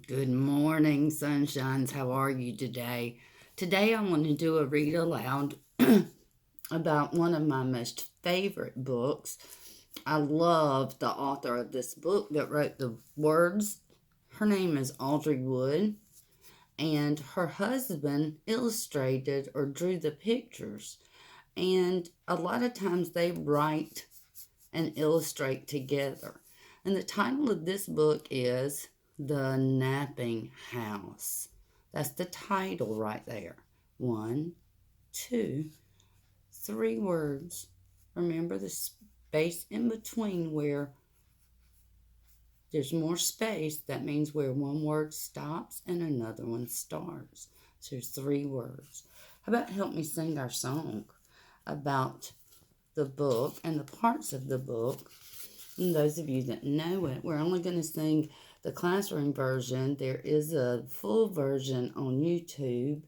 Good morning, sunshines. How are you today? Today I want to do a read aloud about one of my most favorite books. I love the author of this book that wrote the words. Her name is Audrey Wood, and her husband illustrated or drew the pictures. And a lot of times they write and illustrate together. And the title of this book is The Napping House. That's the title right there. One, two, three words. Remember the space in between where there's more space. That means where one word stops and another one starts. So there's three words. How about help me sing our song about the book and the parts of the book? And those of you that know it, we're only going to sing the classroom version. There is a full version on YouTube.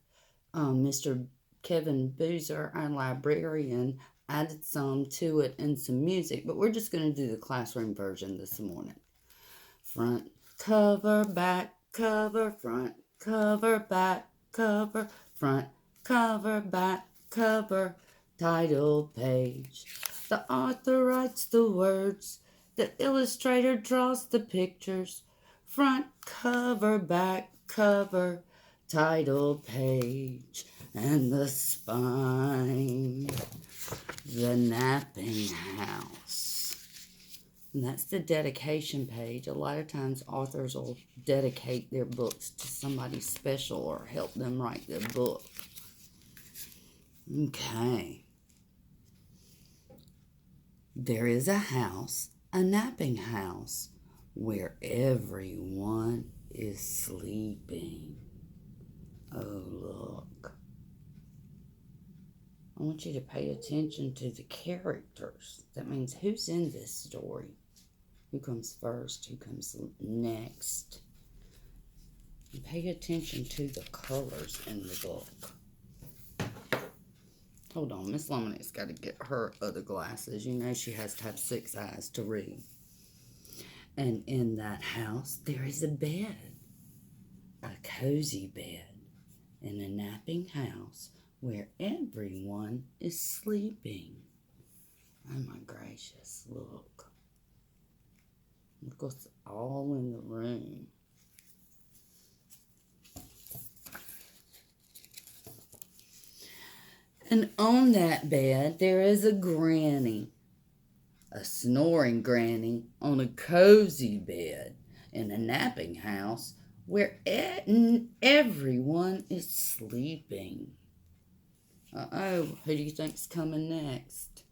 Mr. Kevin Boozer, our librarian, added some to it and some music, but we're just going to do the classroom version this morning. Front cover, back cover, front cover, back cover, front cover, back cover, title page. The author writes the words. The illustrator draws the pictures. Front cover, back cover, title page, and the spine. The Napping House. And that's the dedication page. A lot of times authors will dedicate their books to somebody special or help them write their book. Okay. There is a house, a napping house, where everyone is sleeping. Oh, look. I want you to pay attention to the characters. That means who's in this story. Who comes first? Who comes next? And pay attention to the colors in the book. Hold on, Miss Lemonade's got to get her other glasses. You know she has to have 6 eyes to read. And in that house, there is a bed. A cozy bed. In a napping house where everyone is sleeping. Oh my gracious, look. Look what's all in the room. And on that bed, there is a granny, a snoring granny on a cozy bed in a napping house where everyone is sleeping. Uh-oh, who do you think's coming next?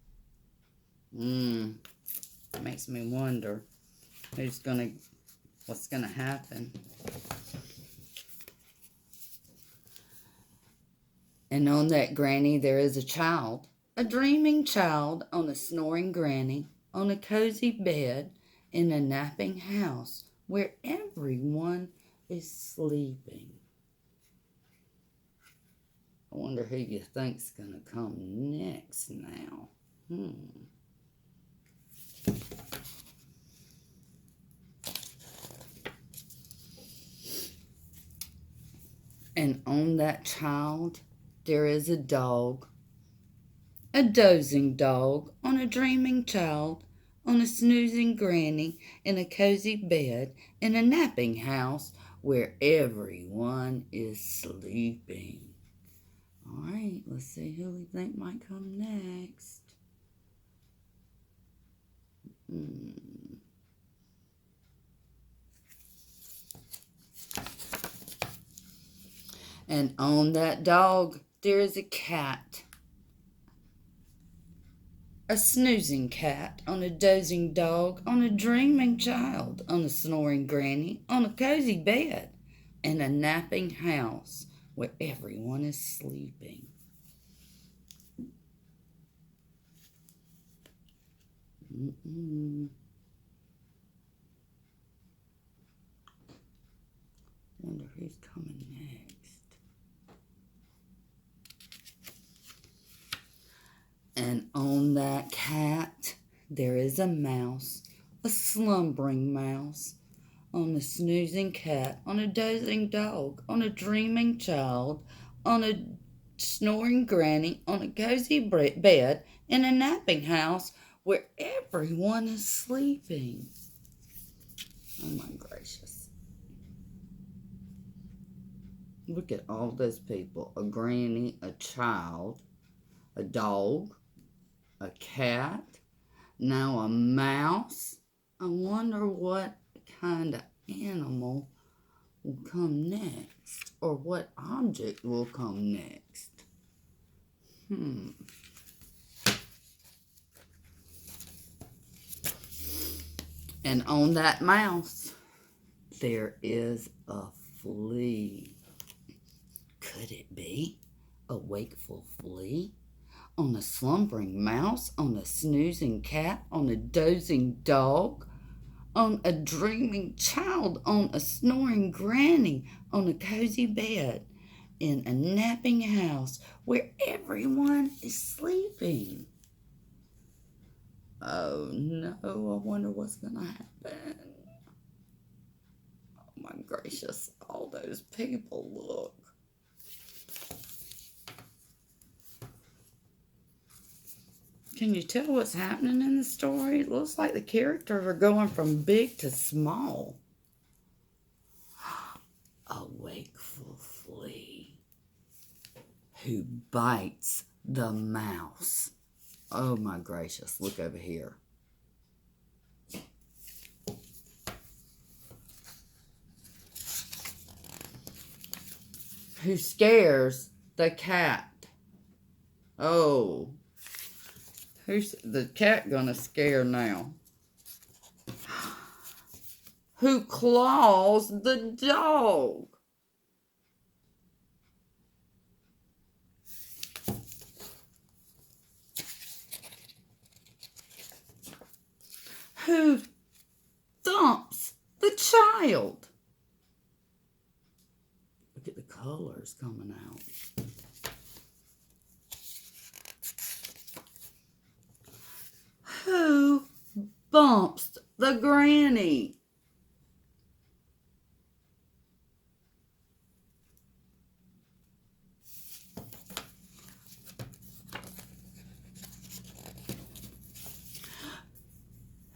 It makes me wonder what's gonna happen. And on that granny, there is a child, a dreaming child on a snoring granny, on a cozy bed in a napping house where everyone is sleeping. I wonder who you think's gonna come next now. And on that child, there is a dog, a dozing dog on a dreaming child, on a snoozing granny, in a cozy bed, in a napping house where everyone is sleeping. All right, let's see who we think might come next. And on that dog, there is a cat. A snoozing cat, on a dozing dog, on a dreaming child, on a snoring granny, on a cozy bed, in a napping house where everyone is sleeping. Wonder who's coming next. And on that cat, there is a mouse, a slumbering mouse, on a snoozing cat, on a dozing dog, on a dreaming child, on a snoring granny, on a cozy bed, in a napping house where everyone is sleeping. Oh my gracious. Look at all those people. A granny, a child, a dog, a cat, now a mouse. I wonder what kind of animal will come next, or what object will come next. And on that mouse, there is a flea. Could it be a wakeful flea? On a slumbering mouse, on a snoozing cat, on a dozing dog, on a dreaming child, on a snoring granny, on a cozy bed, in a napping house where everyone is sleeping. Oh no, I wonder what's gonna happen. Oh my gracious, all those people, look. Can you tell what's happening in the story? It looks like the characters are going from big to small. A wakeful flea who bites the mouse. Oh my gracious, look over here. Who scares the cat. Oh, who's the cat gonna scare now? Who claws the dog? Who thumps the child? Look at the colors coming out. Who bumps the granny?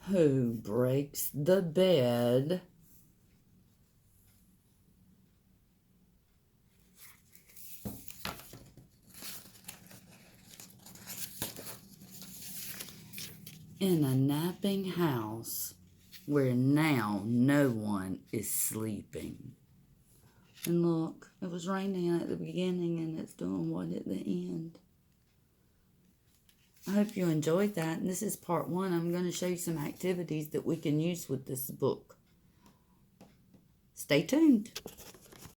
Who breaks the bed? In a napping house where now no one is sleeping. And look, it was raining at the beginning and it's doing what at the end. I hope you enjoyed that. And this is part 1. I'm going to show you some activities that we can use with this book. Stay tuned.